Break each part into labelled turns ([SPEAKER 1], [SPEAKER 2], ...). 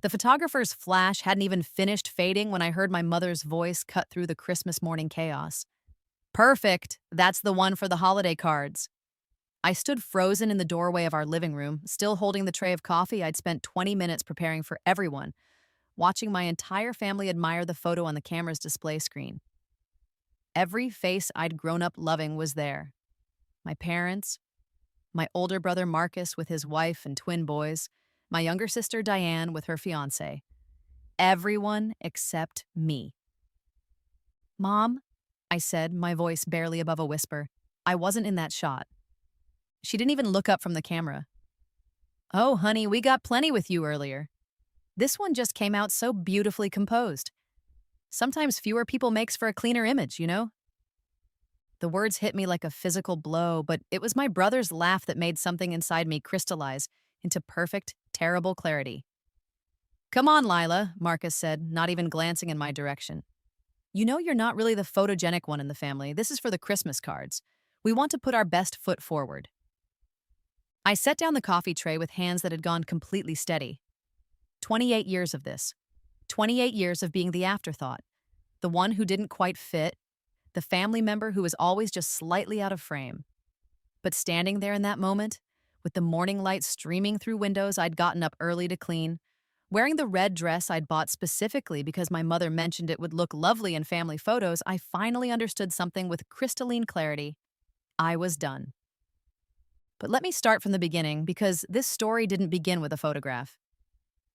[SPEAKER 1] The photographer's flash hadn't even finished fading when I heard my mother's voice cut through the Christmas morning chaos. Perfect. That's the one for the holiday cards. I stood frozen in the doorway of our living room, still holding the tray of coffee I'd spent 20 minutes preparing for everyone, watching my entire family admire the photo on the camera's display screen. Every face I'd grown up loving was there. My parents, my older brother Marcus with his wife and twin boys, my younger sister Diane with her fiancé. Everyone except me. Mom, I said, my voice barely above a whisper. I wasn't in that shot. She didn't even look up from the camera. Oh, honey, we got plenty with you earlier. This one just came out so beautifully composed. Sometimes fewer people makes for a cleaner image, you know? The words hit me like a physical blow, but it was my brother's laugh that made something inside me crystallize into perfect, terrible clarity. Come on, Lila, Marcus said, not even glancing in my direction. You know you're not really the photogenic one in the family. This is for the Christmas cards. We want to put our best foot forward. I set down the coffee tray with hands that had gone completely steady. 28 years of this. 28 years of being the afterthought. The one who didn't quite fit. The family member who was always just slightly out of frame. But standing there in that moment, with the morning light streaming through windows I'd gotten up early to clean, wearing the red dress I'd bought specifically because my mother mentioned it would look lovely in family photos, I finally understood something with crystalline clarity. I was done. But let me start from the beginning, because this story didn't begin with a photograph.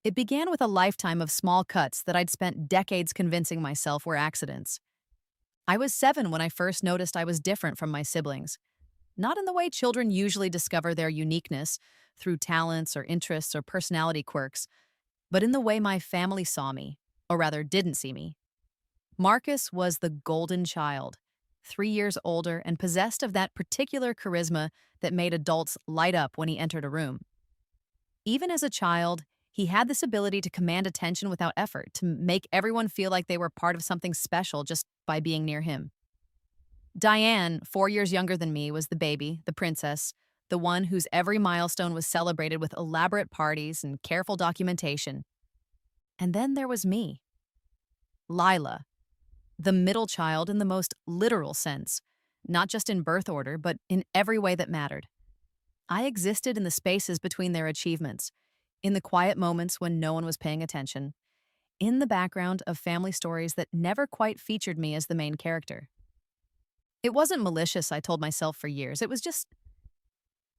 [SPEAKER 1] It began with a lifetime of small cuts that I'd spent decades convincing myself were accidents. I was 7 when I first noticed I was different from my siblings. Not in the way children usually discover their uniqueness, through talents or interests or personality quirks, but in the way my family saw me, or rather didn't see me. Marcus was the golden child, 3 years older and possessed of that particular charisma that made adults light up when he entered a room. Even as a child, he had this ability to command attention without effort, to make everyone feel like they were part of something special just by being near him. Diane, 4 years younger than me, was the baby, the princess, the one whose every milestone was celebrated with elaborate parties and careful documentation. And then there was me, Lila, the middle child in the most literal sense, not just in birth order, but in every way that mattered. I existed in the spaces between their achievements, in the quiet moments when no one was paying attention, in the background of family stories that never quite featured me as the main character. It wasn't malicious, I told myself for years. It was just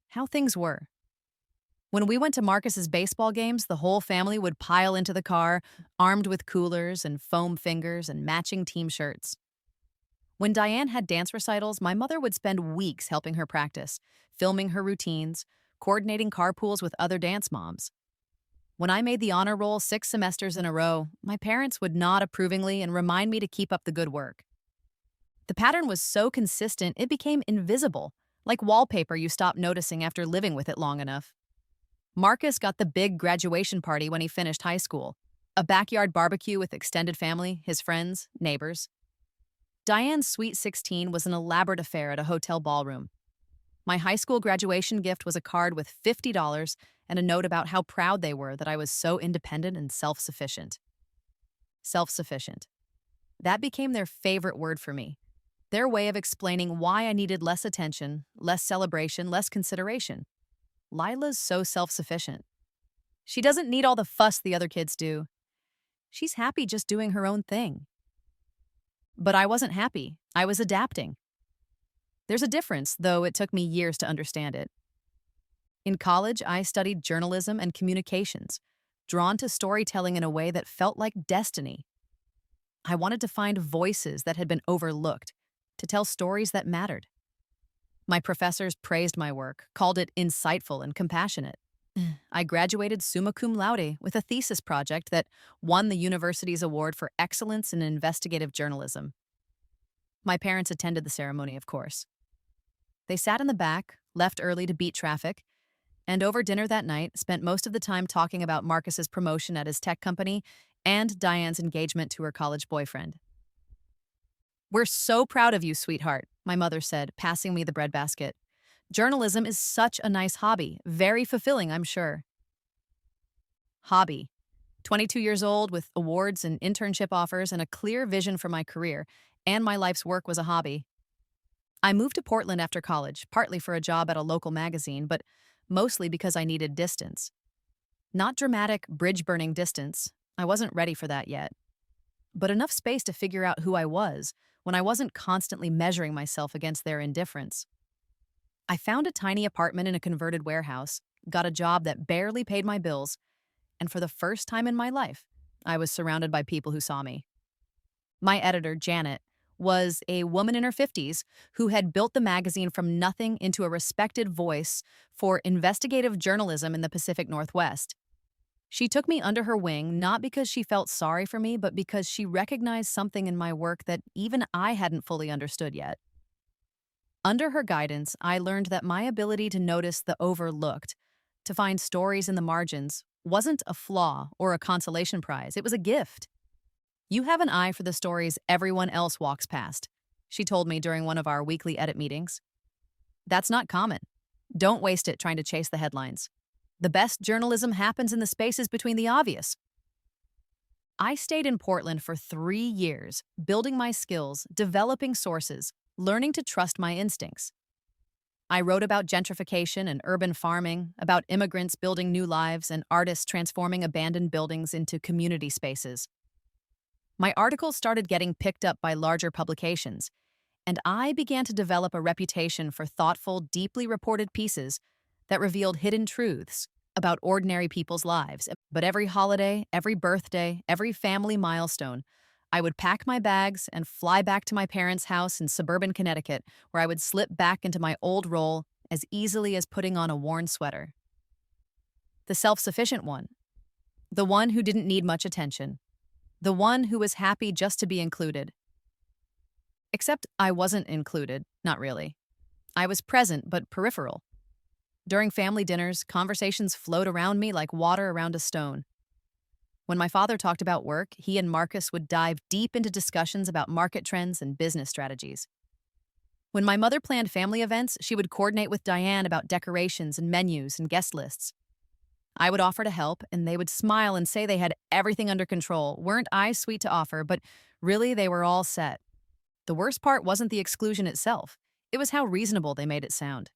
[SPEAKER 1] how things were. When we went to Marcus's baseball games, the whole family would pile into the car, armed with coolers and foam fingers and matching team shirts. When Diane had dance recitals, my mother would spend weeks helping her practice, filming her routines, coordinating carpools with other dance moms. When I made the honor roll 6 semesters in a row, my parents would nod approvingly and remind me to keep up the good work. The pattern was so consistent, it became invisible, like wallpaper you stop noticing after living with it long enough. Marcus got the big graduation party when he finished high school, a backyard barbecue with extended family, his friends, neighbors. Diane's Sweet 16 was an elaborate affair at a hotel ballroom. My high school graduation gift was a card with $50 and a note about how proud they were that I was so independent and self-sufficient. Self-sufficient. That became their favorite word for me. Their way of explaining why I needed less attention, less celebration, less consideration. Lila's so self-sufficient. She doesn't need all the fuss the other kids do. She's happy just doing her own thing. But I wasn't happy. I was adapting. There's a difference, though it took me years to understand it. In college, I studied journalism and communications, drawn to storytelling in a way that felt like destiny. I wanted to find voices that had been overlooked, to tell stories that mattered. My professors praised my work, called it insightful and compassionate. I graduated summa cum laude with a thesis project that won the university's award for excellence in investigative journalism. My parents attended the ceremony, of course. They sat in the back, left early to beat traffic, and over dinner that night spent most of the time talking about Marcus's promotion at his tech company and Diane's engagement to her college boyfriend. "We're so proud of you, sweetheart," my mother said, passing me the breadbasket. "Journalism is such a nice hobby, very fulfilling, I'm sure." Hobby. 22 years old with awards and internship offers and a clear vision for my career, and my life's work was a hobby. I moved to Portland after college, partly for a job at a local magazine, but mostly because I needed distance. Not dramatic, bridge burning distance. I wasn't ready for that yet. But enough space to figure out who I was when I wasn't constantly measuring myself against their indifference. I found a tiny apartment in a converted warehouse, got a job that barely paid my bills, and for the first time in my life, I was surrounded by people who saw me. My editor, Janet, was a woman in her 50s who had built the magazine from nothing into a respected voice for investigative journalism in the Pacific Northwest. She took me under her wing not because she felt sorry for me, but because she recognized something in my work that even I hadn't fully understood yet. Under her guidance, I learned that my ability to notice the overlooked, to find stories in the margins, wasn't a flaw or a consolation prize. It was a gift. You have an eye for the stories everyone else walks past, she told me during one of our weekly edit meetings. That's not common. Don't waste it trying to chase the headlines. The best journalism happens in the spaces between the obvious. I stayed in Portland for 3 years, building my skills, developing sources, learning to trust my instincts. I wrote about gentrification and urban farming, about immigrants building new lives and artists transforming abandoned buildings into community spaces. My articles started getting picked up by larger publications, and I began to develop a reputation for thoughtful, deeply reported pieces that revealed hidden truths about ordinary people's lives. But every holiday, every birthday, every family milestone, I would pack my bags and fly back to my parents' house in suburban Connecticut, where I would slip back into my old role as easily as putting on a worn sweater. The self-sufficient one. The one who didn't need much attention. The one who was happy just to be included. Except I wasn't included, not really. I was present but peripheral. During family dinners, conversations flowed around me like water around a stone. When my father talked about work, he and Marcus would dive deep into discussions about market trends and business strategies. When my mother planned family events, she would coordinate with Diane about decorations and menus and guest lists. I would offer to help, and they would smile and say they had everything under control. Weren't I sweet to offer, but really they were all set. The worst part wasn't the exclusion itself. It was how reasonable they made it sound.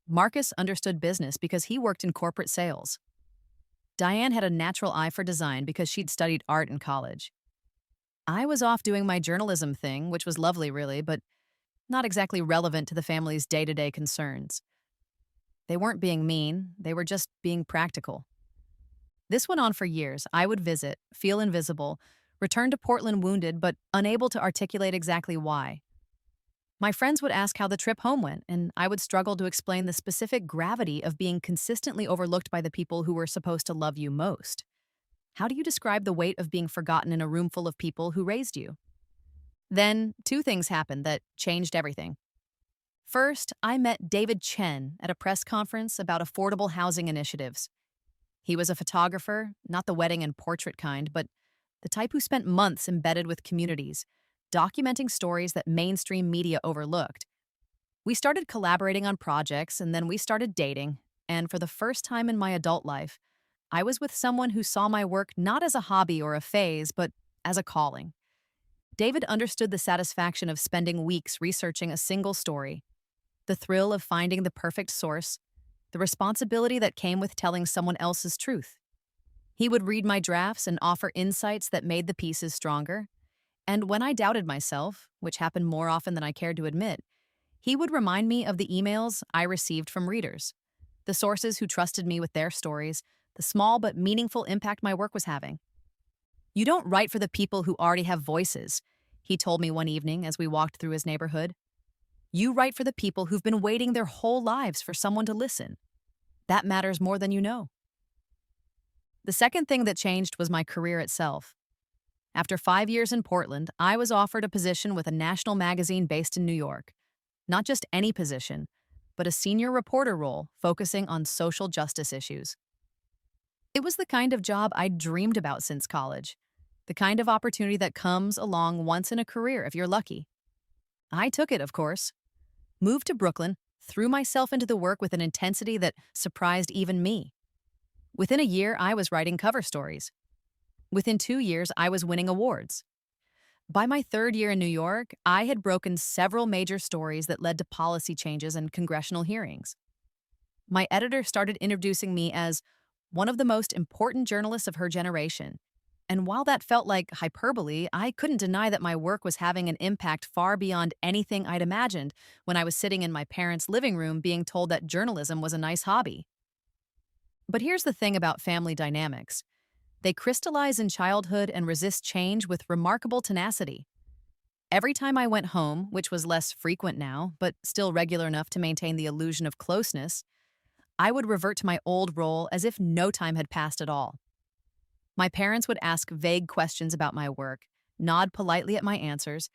[SPEAKER 1] Marcus understood business because he worked in corporate sales. Diane had a natural eye for design because she'd studied art in college. I was off doing my journalism thing, which was lovely really, but not exactly relevant to the family's day-to-day concerns. They weren't being mean, they were just being practical. This went on for years. I would visit, feel invisible, return to Portland wounded but unable to articulate exactly why. My friends would ask how the trip home went, and I would struggle to explain the specific gravity of being consistently overlooked by the people who were supposed to love you most. How do you describe the weight of being forgotten in a room full of people who raised you? Then, two things happened that changed everything. First, I met David Chen at a press conference about affordable housing initiatives. He was a photographer, not the wedding and portrait kind, but the type who spent months embedded with communities, documenting stories that mainstream media overlooked. We started collaborating on projects, and then we started dating, and for the first time in my adult life, I was with someone who saw my work not as a hobby or a phase, but as a calling. David understood the satisfaction of spending weeks researching a single story, the thrill of finding the perfect source, the responsibility that came with telling someone else's truth. He would read my drafts and offer insights that made the pieces stronger. And when I doubted myself, which happened more often than I cared to admit, he would remind me of the emails I received from readers, the sources who trusted me with their stories, the small but meaningful impact my work was having. "You don't write for the people who already have voices," he told me one evening as we walked through his neighborhood. "You write for the people who've been waiting their whole lives for someone to listen. That matters more than you know." The second thing that changed was my career itself. After 5 years in Portland, I was offered a position with a national magazine based in New York. Not just any position, but a senior reporter role focusing on social justice issues. It was the kind of job I'd dreamed about since college, the kind of opportunity that comes along once in a career if you're lucky. I took it, of course. Moved to Brooklyn, threw myself into the work with an intensity that surprised even me. Within a year, I was writing cover stories. Within 2 years, I was winning awards. By my third year in New York, I had broken several major stories that led to policy changes and congressional hearings. My editor started introducing me as one of the most important journalists of her generation. And while that felt like hyperbole, I couldn't deny that my work was having an impact far beyond anything I'd imagined when I was sitting in my parents' living room being told that journalism was a nice hobby. But here's the thing about family dynamics: they crystallize in childhood and resist change with remarkable tenacity. Every time I went home, which was less frequent now, but still regular enough to maintain the illusion of closeness, I would revert to my old role as if no time had passed at all. My parents would ask vague questions about my work, nod politely at my answers,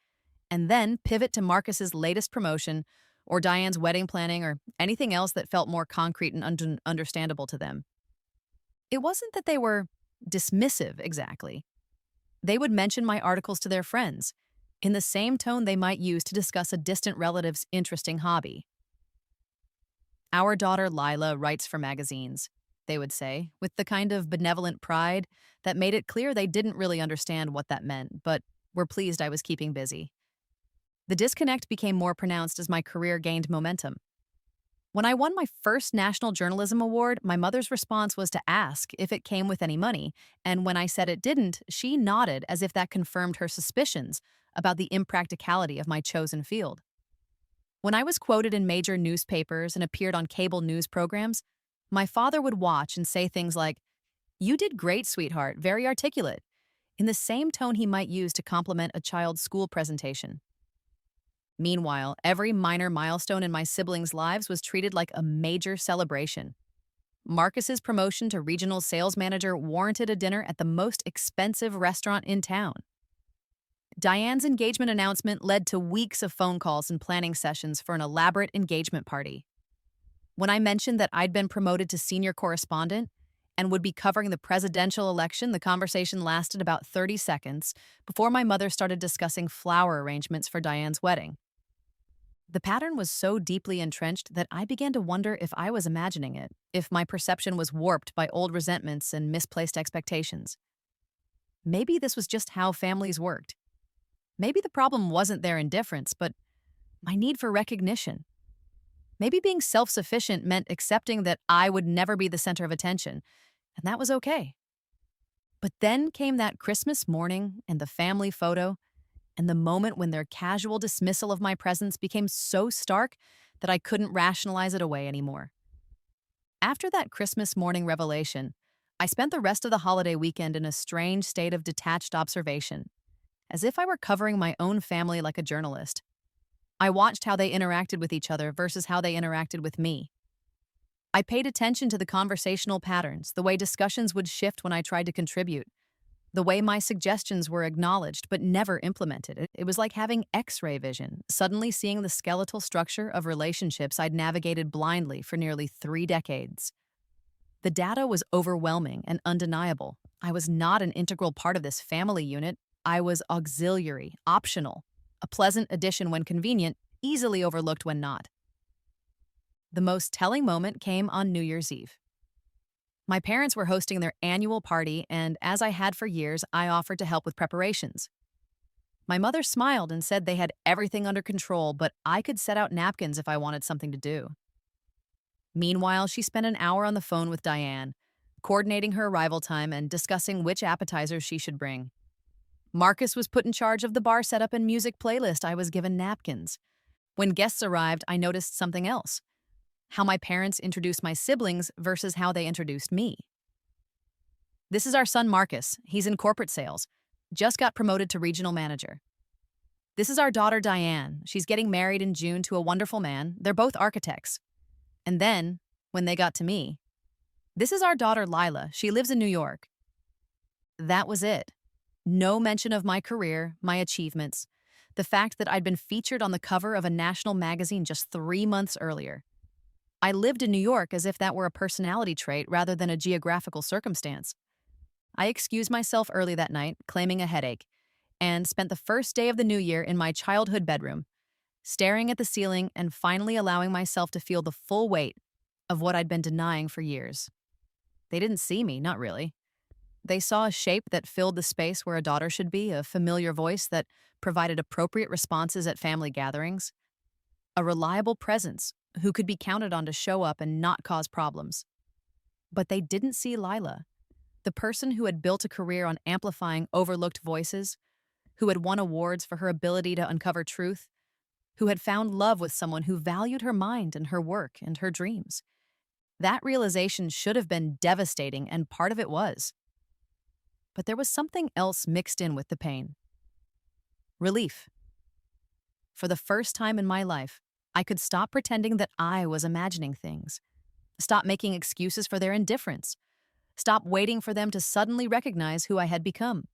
[SPEAKER 1] and then pivot to Marcus's latest promotion or Diane's wedding planning or anything else that felt more concrete and understandable to them. It wasn't that they were dismissive exactly. They would mention my articles to their friends, in the same tone they might use to discuss a distant relative's interesting hobby. Our daughter Lila writes for magazines, they would say, with the kind of benevolent pride that made it clear they didn't really understand what that meant, but were pleased I was keeping busy. The disconnect became more pronounced as my career gained momentum. When I won my first National Journalism Award, my mother's response was to ask if it came with any money, and when I said it didn't, she nodded as if that confirmed her suspicions about the impracticality of my chosen field. When I was quoted in major newspapers and appeared on cable news programs, my father would watch and say things like, "You did great, sweetheart, very articulate," in the same tone he might use to compliment a child's school presentation. Meanwhile, every minor milestone in my siblings' lives was treated like a major celebration. Marcus's promotion to regional sales manager warranted a dinner at the most expensive restaurant in town. Diane's engagement announcement led to weeks of phone calls and planning sessions for an elaborate engagement party. When I mentioned that I'd been promoted to senior correspondent and would be covering the presidential election, the conversation lasted about 30 seconds before my mother started discussing flower arrangements for Diane's wedding. The pattern was so deeply entrenched that I began to wonder if I was imagining it, if my perception was warped by old resentments and misplaced expectations. Maybe this was just how families worked. Maybe the problem wasn't their indifference, but my need for recognition. Maybe being self-sufficient meant accepting that I would never be the center of attention, and that was okay. But then came that Christmas morning and the family photo, and the moment when their casual dismissal of my presence became so stark that I couldn't rationalize it away anymore. After that Christmas morning revelation, I spent the rest of the holiday weekend in a strange state of detached observation, as if I were covering my own family like a journalist. I watched how they interacted with each other versus how they interacted with me. I paid attention to the conversational patterns, the way discussions would shift when I tried to contribute, the way my suggestions were acknowledged but never implemented. It was like having X-ray vision, suddenly seeing the skeletal structure of relationships I'd navigated blindly for nearly 3 decades. The data was overwhelming and undeniable. I was not an integral part of this family unit. I was auxiliary, optional, a pleasant addition when convenient, easily overlooked when not. The most telling moment came on New Year's Eve. My parents were hosting their annual party, and as I had for years, I offered to help with preparations. My mother smiled and said they had everything under control, but I could set out napkins if I wanted something to do. Meanwhile, she spent an hour on the phone with Diane, coordinating her arrival time and discussing which appetizers she should bring. Marcus was put in charge of the bar setup and music playlist. I was given napkins. When guests arrived, I noticed something else: how my parents introduced my siblings versus how they introduced me. "This is our son Marcus. He's in corporate sales. Just got promoted to regional manager. This is our daughter Diane. She's getting married in June to a wonderful man. They're both architects." And then, when they got to me, "This is our daughter Lila. She lives in New York." That was it. No mention of my career, my achievements, the fact that I'd been featured on the cover of a national magazine just 3 months earlier. I lived in New York as if that were a personality trait rather than a geographical circumstance. I excused myself early that night, claiming a headache, and spent the first day of the new year in my childhood bedroom, staring at the ceiling and finally allowing myself to feel the full weight of what I'd been denying for years. They didn't see me, not really. They saw a shape that filled the space where a daughter should be, a familiar voice that provided appropriate responses at family gatherings, a reliable presence who could be counted on to show up and not cause problems. But they didn't see Lila, the person who had built a career on amplifying overlooked voices, who had won awards for her ability to uncover truth, who had found love with someone who valued her mind and her work and her dreams. That realization should have been devastating, and part of it was. But there was something else mixed in with the pain. Relief. For the first time in my life, I could stop pretending that I was imagining things, stop making excuses for their indifference, stop waiting for them to suddenly recognize who I had become.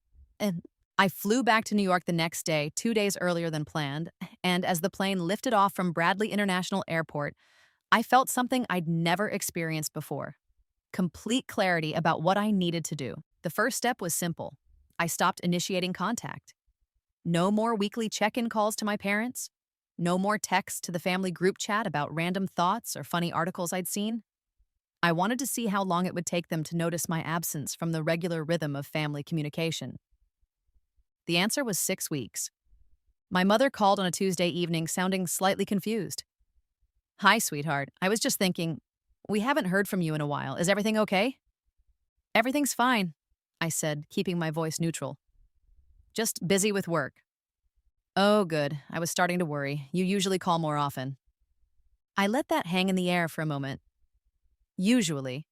[SPEAKER 1] And I flew back to New York the next day, 2 days earlier than planned, and as the plane lifted off from Bradley International Airport, I felt something I'd never experienced before. Complete clarity about what I needed to do. The first step was simple. I stopped initiating contact. No more weekly check-in calls to my parents. No more texts to the family group chat about random thoughts or funny articles I'd seen. I wanted to see how long it would take them to notice my absence from the regular rhythm of family communication. The answer was 6 weeks. My mother called on a Tuesday evening, sounding slightly confused. "Hi, sweetheart. I was just thinking, we haven't heard from you in a while. Is everything okay?" "Everything's fine," I said, keeping my voice neutral. "Just busy with work." "Oh, good. I was starting to worry. You usually call more often." I let that hang in the air for a moment. Usually,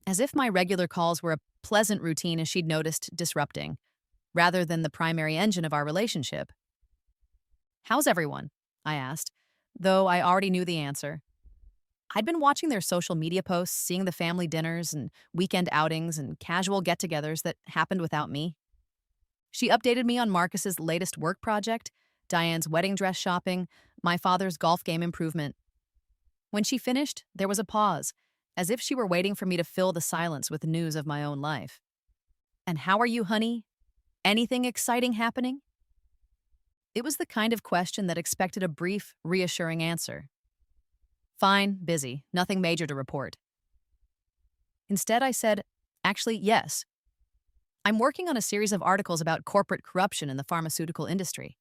[SPEAKER 1] as if my regular calls were a pleasant routine as she'd noticed disrupting, rather than the primary engine of our relationship. "How's everyone?" I asked, though I already knew the answer. I'd been watching their social media posts, seeing the family dinners and weekend outings and casual get-togethers that happened without me. She updated me on Marcus's latest work project, Diane's wedding dress shopping, my father's golf game improvement. When she finished, there was a pause, as if she were waiting for me to fill the silence with news of my own life. "And how are you, honey? Anything exciting happening?" It was the kind of question that expected a brief, reassuring answer. "Fine, busy, nothing major to report." Instead, I said, "Actually, yes. I'm working on a series of articles about corporate corruption in the pharmaceutical industry.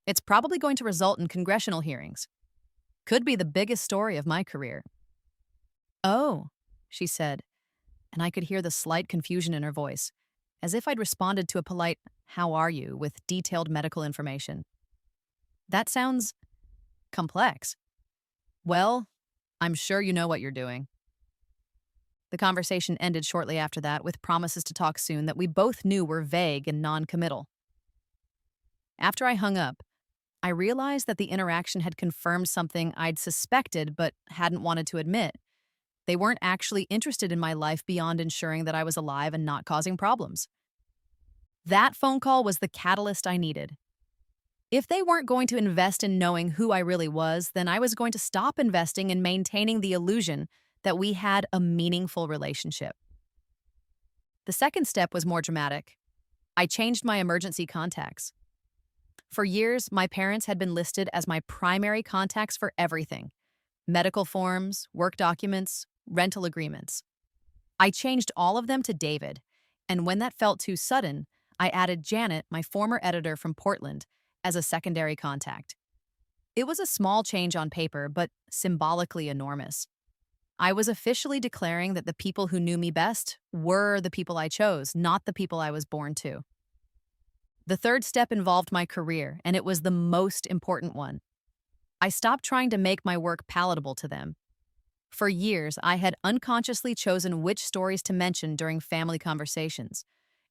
[SPEAKER 1] It's probably going to result in congressional hearings. Could be the biggest story of my career." "Oh," she said, and I could hear the slight confusion in her voice, as if I'd responded to a polite, "How are you?" with detailed medical information. "That sounds complex." "Well, I'm sure you know what you're doing." The conversation ended shortly after that with promises to talk soon that we both knew were vague and non-committal. After I hung up, I realized that the interaction had confirmed something I'd suspected but hadn't wanted to admit. They weren't actually interested in my life beyond ensuring that I was alive and not causing problems. That phone call was the catalyst I needed. If they weren't going to invest in knowing who I really was, then I was going to stop investing in maintaining the illusion that we had a meaningful relationship. The second step was more dramatic. I changed my emergency contacts. For years, my parents had been listed as my primary contacts for everything: medical forms, work documents, rental agreements. I changed all of them to David, and when that felt too sudden, I added Janet, my former editor from Portland, as a secondary contact. It was a small change on paper, but symbolically enormous. I was officially declaring that the people who knew me best were the people I chose, not the people I was born to. The third step involved my career, and it was the most important one. I stopped trying to make my work palatable to them. For years, I had unconsciously chosen which stories to mention during family conversations,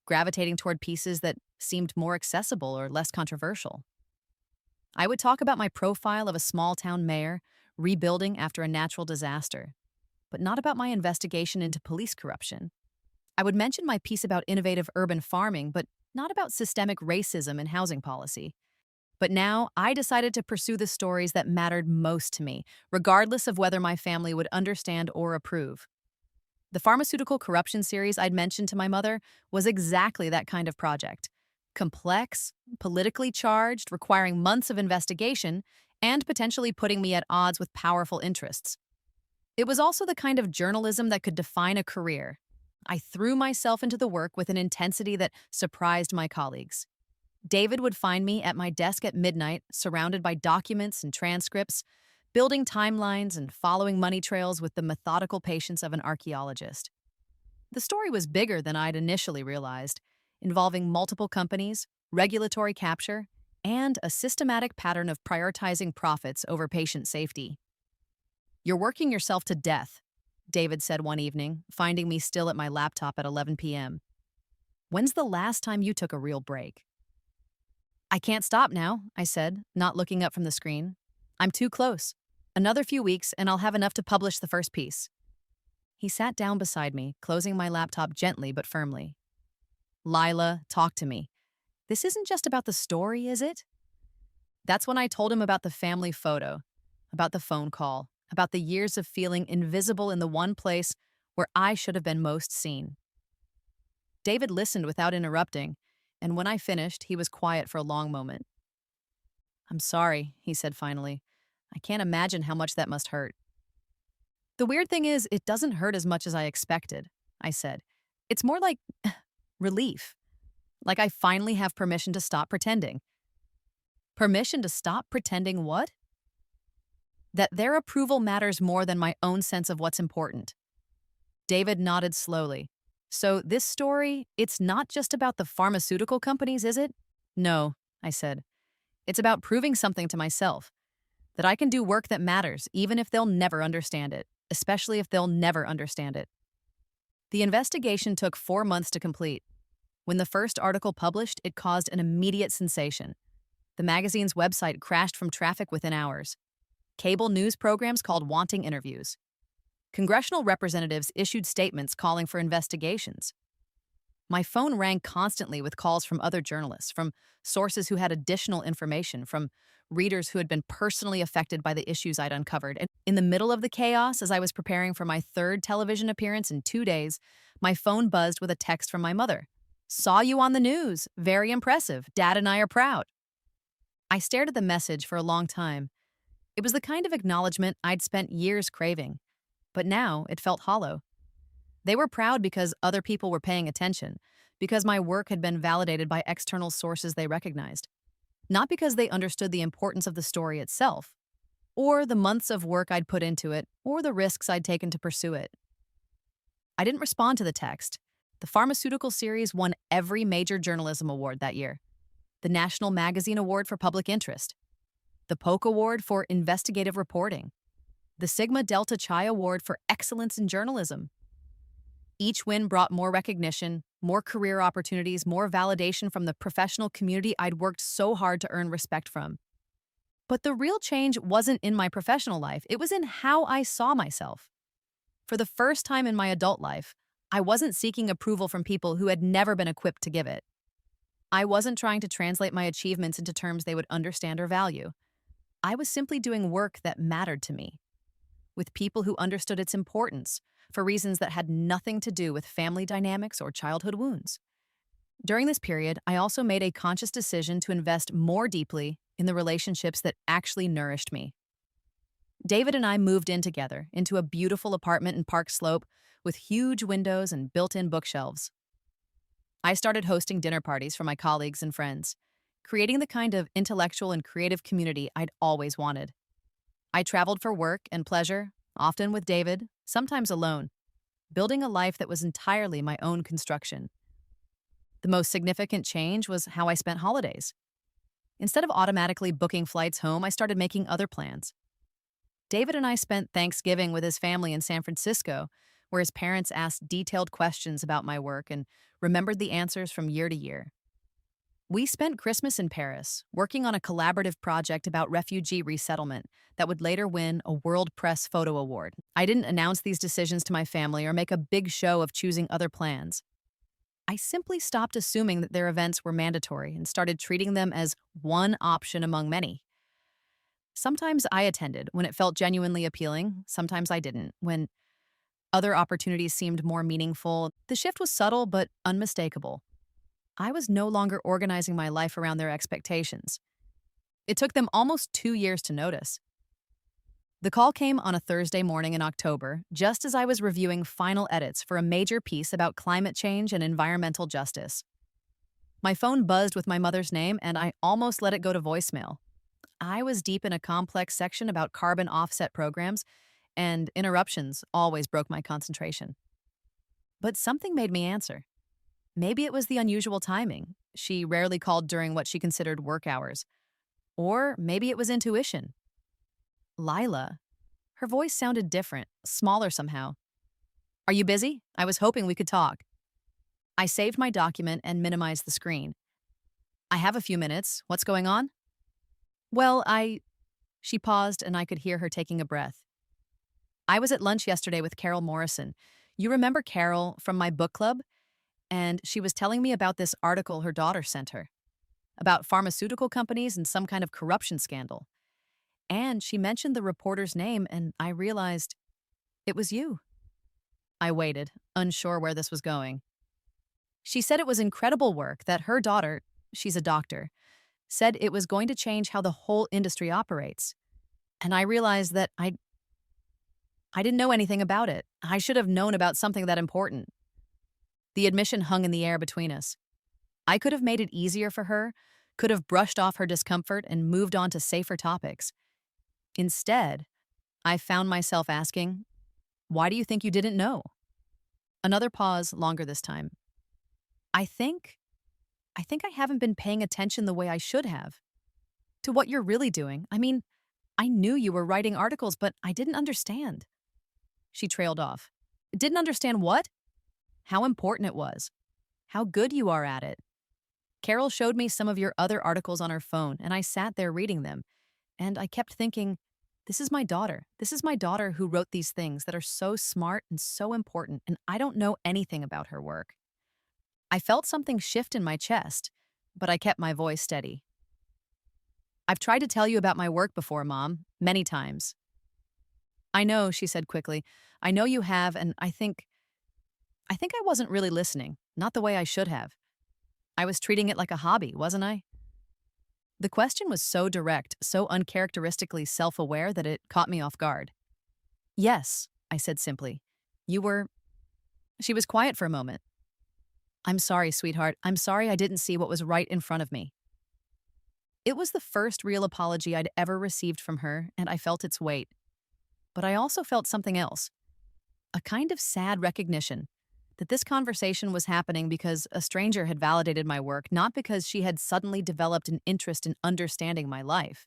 [SPEAKER 1] gravitating toward pieces that seemed more accessible or less controversial. I would talk about my profile of a small-town mayor rebuilding after a natural disaster, but not about my investigation into police corruption. I would mention my piece about innovative urban farming, but not about systemic racism and housing policy. But now, I decided to pursue the stories that mattered most to me, regardless of whether my family would understand or approve. The pharmaceutical corruption series I'd mentioned to my mother was exactly that kind of project. Complex, politically charged, requiring months of investigation, and potentially putting me at odds with powerful interests. It was also the kind of journalism that could define a career. I threw myself into the work with an intensity that surprised my colleagues. David would find me at my desk at midnight, surrounded by documents and transcripts, building timelines and following money trails with the methodical patience of an archaeologist. The story was bigger than I'd initially realized, involving multiple companies, regulatory capture, and a systematic pattern of prioritizing profits over patient safety. "You're working yourself to death," David said one evening, finding me still at my laptop at 11 p.m. "When's the last time you took a real break?" "I can't stop now," I said, not looking up from the screen. "I'm too close. Another few weeks, and I'll have enough to publish the first piece." He sat down beside me, closing my laptop gently but firmly. "Lila, talk to me. This isn't just about the story, is it?" That's when I told him about the family photo, about the phone call, about the years of feeling invisible in the one place where I should have been most seen. David listened without interrupting, and when I finished, he was quiet for a long moment. "I'm sorry," he said finally. "I can't imagine how much that must hurt." "The weird thing is, it doesn't hurt as much as I expected," I said. "It's more like relief. Like I finally have permission to stop pretending." "Permission to stop pretending what?" "That their approval matters more than my own sense of what's important." David nodded slowly. "So this story, it's not just about the pharmaceutical companies, is it?" "No," I said. "It's about proving something to myself. That I can do work that matters, even if they'll never understand it, especially if they'll never understand it." The investigation took 4 months to complete. When the first article published, it caused an immediate sensation. The magazine's website crashed from traffic within hours. Cable news programs called wanting interviews. Congressional representatives issued statements calling for investigations. My phone rang constantly with calls from other journalists, from sources who had additional information, from readers who had been personally affected by the issues I'd uncovered. And in the middle of the chaos, as I was preparing for my third television appearance in 2 days, my phone buzzed with a text from my mother. "Saw you on the news. Very impressive. Dad and I are proud." I stared at the message for a long time. It was the kind of acknowledgement I'd spent years craving, but now it felt hollow. They were proud because other people were paying attention, because my work had been validated by external sources they recognized, not because they understood the importance of the story itself, or the months of work I'd put into it, or the risks I'd taken to pursue it. I didn't respond to the text. The pharmaceutical series won every major journalism award that year: the National Magazine Award for Public Interest, the Polk Award for Investigative Reporting, the Sigma Delta Chi Award for Excellence in Journalism. Each win brought more recognition, more career opportunities, more validation from the professional community I'd worked so hard to earn respect from. But the real change wasn't in my professional life, it was in how I saw myself. For the first time in my adult life, I wasn't seeking approval from people who had never been equipped to give it. I wasn't trying to translate my achievements into terms they would understand or value. I was simply doing work that mattered to me, with people who understood its importance, for reasons that had nothing to do with family dynamics or childhood wounds. During this period, I also made a conscious decision to invest more deeply in the relationships that actually nourished me. David and I moved in together into a beautiful apartment in Park Slope with huge windows and built-in bookshelves. I started hosting dinner parties for my colleagues and friends, creating the kind of intellectual and creative community I'd always wanted. I traveled for work and pleasure, often with David, sometimes alone, building a life that was entirely my own construction. The most significant change was how I spent holidays. Instead of automatically booking flights home, I started making other plans. David and I spent Thanksgiving with his family in San Francisco, where his parents asked detailed questions about my work and remembered the answers from year to year. We spent Christmas in Paris, working on a collaborative project about refugee resettlement that would later win a World Press Photo Award. I didn't announce these decisions to my family or make a big show of choosing other plans. I simply stopped assuming that their events were mandatory and started treating them as one option among many. Sometimes I attended when it felt genuinely appealing, sometimes I didn't, when other opportunities seemed more meaningful. The shift was subtle but unmistakable. I was no longer organizing my life around their expectations. It took them almost 2 years to notice. The call came on a Thursday morning in October, just as I was reviewing final edits for a major piece about climate change and environmental justice. My phone buzzed with my mother's name, and I almost let it go to voicemail. I was deep in a complex section about carbon offset programs, and interruptions always broke my concentration. But something made me answer. Maybe it was the unusual timing. She rarely called during what she considered work hours. Or maybe it was intuition. Lila. Her voice sounded different, smaller somehow. Are you busy? I was hoping we could talk. I saved my document and minimized the screen. I have a few minutes. What's going on? Well, She paused, and I could hear her taking a breath. I was at lunch yesterday with Carol Morrison. You remember Carol from my book club? And she was telling me about this article her daughter sent her about pharmaceutical companies and some kind of corruption scandal. And she mentioned the reporter's name, and I realized it was you. I waited, unsure where this was going. She said it was incredible work that her daughter, she's a doctor, said it was going to change how the whole industry operates. And I realized that I didn't know anything about it. I should have known about something that important. The admission hung in the air between us. I could have made it easier for her, could have brushed off her discomfort and moved on to safer topics. Instead, I found myself asking, why do you think you didn't know? Another pause, longer this time. I think I haven't been paying attention the way I should have to what you're really doing. I mean, I knew you were writing articles, but I didn't understand. She trailed off. Didn't understand what? How important it was. How good you are at it. Carol showed me some of your other articles on her phone, and I sat there reading them. And I kept thinking, this is my daughter. This is my daughter who wrote these things that are so smart and so important, and I don't know anything about her work. I felt something shift in my chest, but I kept my voice steady. I've tried to tell you about my work before, Mom, many times. I know, she said quickly. I know you have, and I think I wasn't really listening, not the way I should have. I was treating it like a hobby, wasn't I? The question was so direct, so uncharacteristically self-aware that it caught me off guard. Yes, I said simply. You were... She was quiet for a moment. I'm sorry, sweetheart. I'm sorry I didn't see what was right in front of me. It was the first real apology I'd ever received from her, and I felt its weight. But I also felt something else. A kind of sad recognition that this conversation was happening because a stranger had validated my work, not because she had suddenly developed an interest in understanding my life.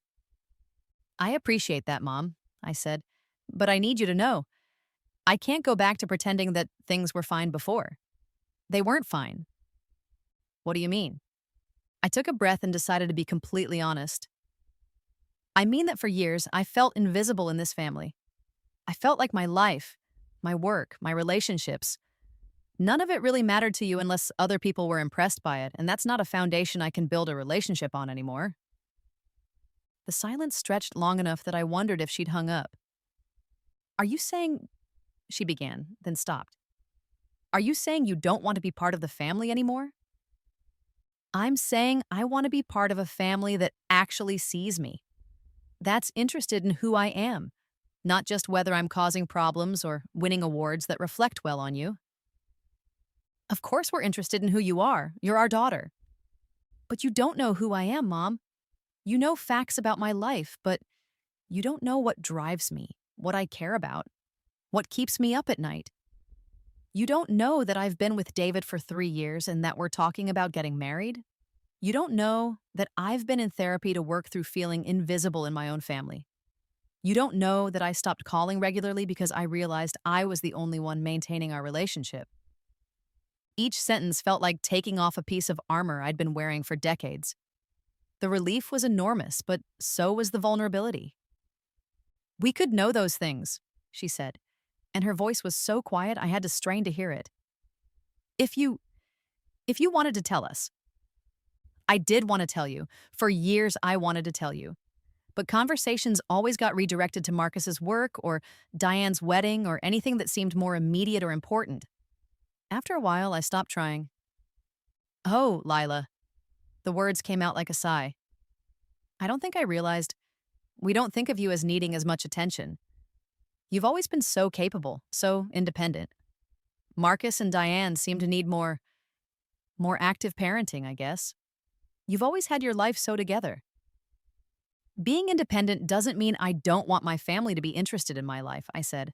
[SPEAKER 1] I appreciate that, Mom, I said, but I need you to know, I can't go back to pretending that things were fine before. They weren't fine. What do you mean? I took a breath and decided to be completely honest. I mean that for years, I felt invisible in this family. I felt like my life, my work, my relationships, none of it really mattered to you unless other people were impressed by it, and that's not a foundation I can build a relationship on anymore. The silence stretched long enough that I wondered if she'd hung up. Are you saying... She began, then stopped. Are you saying you don't want to be part of the family anymore? I'm saying I want to be part of a family that actually sees me. That's interested in who I am, not just whether I'm causing problems or winning awards that reflect well on you. Of course we're interested in who you are. You're our daughter. But you don't know who I am, Mom. You know facts about my life, but you don't know what drives me, what I care about, what keeps me up at night. You don't know that I've been with David for 3 years and that we're talking about getting married. You don't know that I've been in therapy to work through feeling invisible in my own family. You don't know that I stopped calling regularly because I realized I was the only one maintaining our relationship. Each sentence felt like taking off a piece of armor I'd been wearing for decades. The relief was enormous, but so was the vulnerability. We could know those things, she said, and her voice was so quiet I had to strain to hear it. If you wanted to tell us. I did want to tell you. For years I wanted to tell you. But conversations always got redirected to Marcus's work or Diane's wedding or anything that seemed more immediate or important. After a while, I stopped trying. Oh, Lila. The words came out like a sigh. I don't think I realized We don't think of you as needing as much attention. You've always been so capable, so independent. Marcus and Diane seem to need more active parenting, I guess. You've always had your life so together. Being independent doesn't mean I don't want my family to be interested in my life, I said.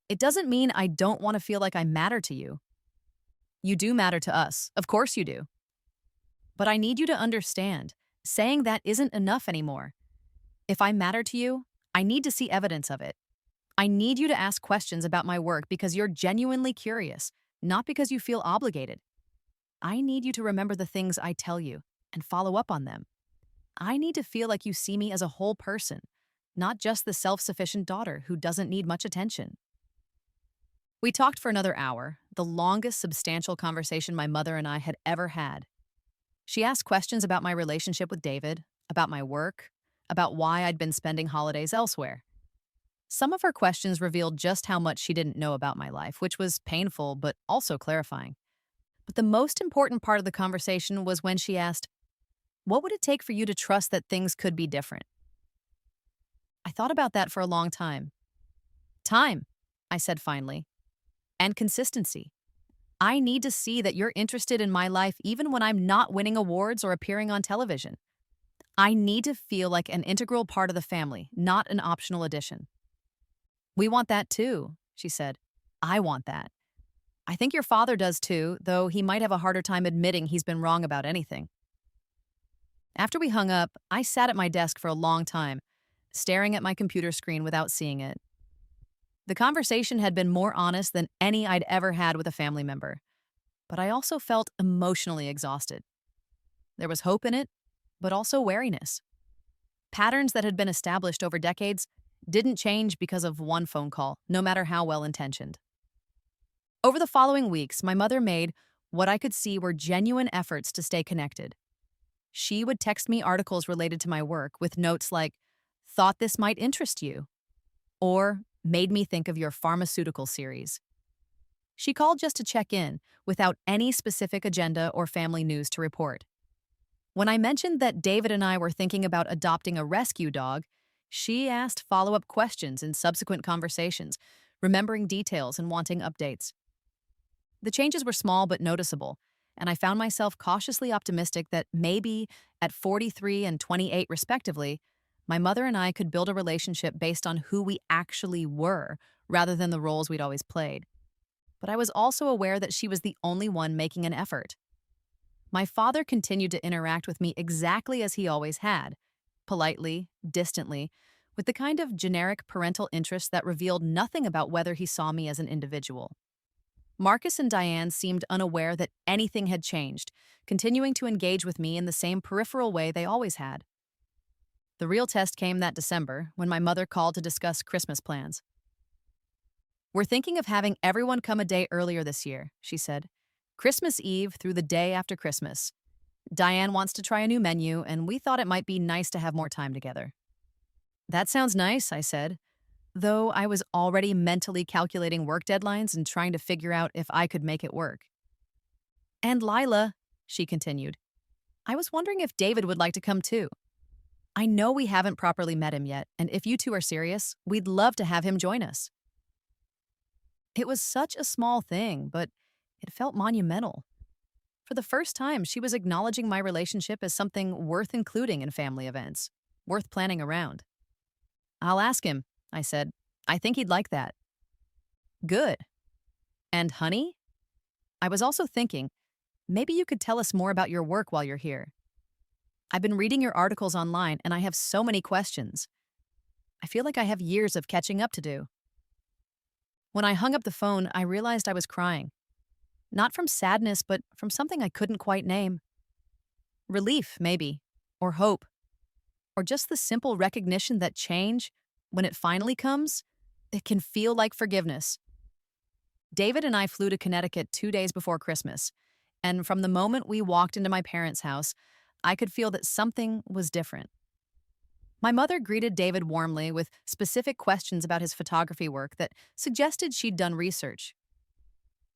[SPEAKER 1] It doesn't mean I don't want to feel like I matter to you. You do matter to us. Of course you do. But I need you to understand, saying that isn't enough anymore. If I matter to you, I need to see evidence of it. I need you to ask questions about my work because you're genuinely curious, not because you feel obligated. I need you to remember the things I tell you and follow up on them. I need to feel like you see me as a whole person, not just the self-sufficient daughter who doesn't need much attention. We talked for another hour, the longest substantial conversation my mother and I had ever had. She asked questions about my relationship with David, about my work, about why I'd been spending holidays elsewhere. Some of her questions revealed just how much she didn't know about my life, which was painful but also clarifying. But the most important part of the conversation was when she asked, "What would it take for you to trust that things could be different?" I thought about that for a long time. Time, I said finally, and consistency. I need to see that you're interested in my life even when I'm not winning awards or appearing on television. I need to feel like an integral part of the family, not an optional addition. We want that too, she said. I want that. I think your father does too, though he might have a harder time admitting he's been wrong about anything. After we hung up, I sat at my desk for a long time, staring at my computer screen without seeing it. The conversation had been more honest than any I'd ever had with a family member, but I also felt emotionally exhausted. There was hope in it, but also wariness. Patterns that had been established over decades didn't change because of one phone call, no matter how well-intentioned. Over the following weeks, my mother made what I could see were genuine efforts to stay connected. She would text me articles related to my work with notes like, "Thought this might interest you," or "Made me think of your pharmaceutical series." She called just to check in, without any specific agenda or family news to report. When I mentioned that David and I were thinking about adopting a rescue dog, she asked follow-up questions in subsequent conversations, remembering details and wanting updates. The changes were small but noticeable, and I found myself cautiously optimistic that maybe, at 43 and 28 respectively, my mother and I could build a relationship based on who we actually were, rather than the roles we'd always played. But I was also aware that she was the only one making an effort. My father continued to interact with me exactly as he always had, politely, distantly, with the kind of generic parental interest that revealed nothing about whether he saw me as an individual. Marcus and Diane seemed unaware that anything had changed, continuing to engage with me in the same peripheral way they always had. The real test came that December, when my mother called to discuss Christmas plans. "We're thinking of having everyone come a day earlier this year," she said. "Christmas Eve through the day after Christmas. Diane wants to try a new menu, and we thought it might be nice to have more time together." "That sounds nice," I said, though I was already mentally calculating work deadlines and trying to figure out if I could make it work. "And Lila," she continued, "I was wondering if David would like to come too. I know we haven't properly met him yet, and if you two are serious, we'd love to have him join us." It was such a small thing, but it felt monumental. For the first time, she was acknowledging my relationship as something worth including in family events, worth planning around. "I'll ask him," I said. "I think he'd like that." "Good. And honey?" I was also thinking, maybe you could tell us more about your work while you're here. I've been reading your articles online, and I have so many questions. I feel like I have years of catching up to do. When I hung up the phone, I realized I was crying. Not from sadness, but from something I couldn't quite name. Relief, maybe, or hope, or just the simple recognition that change, when it finally comes, it can feel like forgiveness. David and I flew to Connecticut 2 days before Christmas, and from the moment we walked into my parents' house, I could feel that something was different. My mother greeted David warmly with specific questions about his photography work that suggested she'd done research.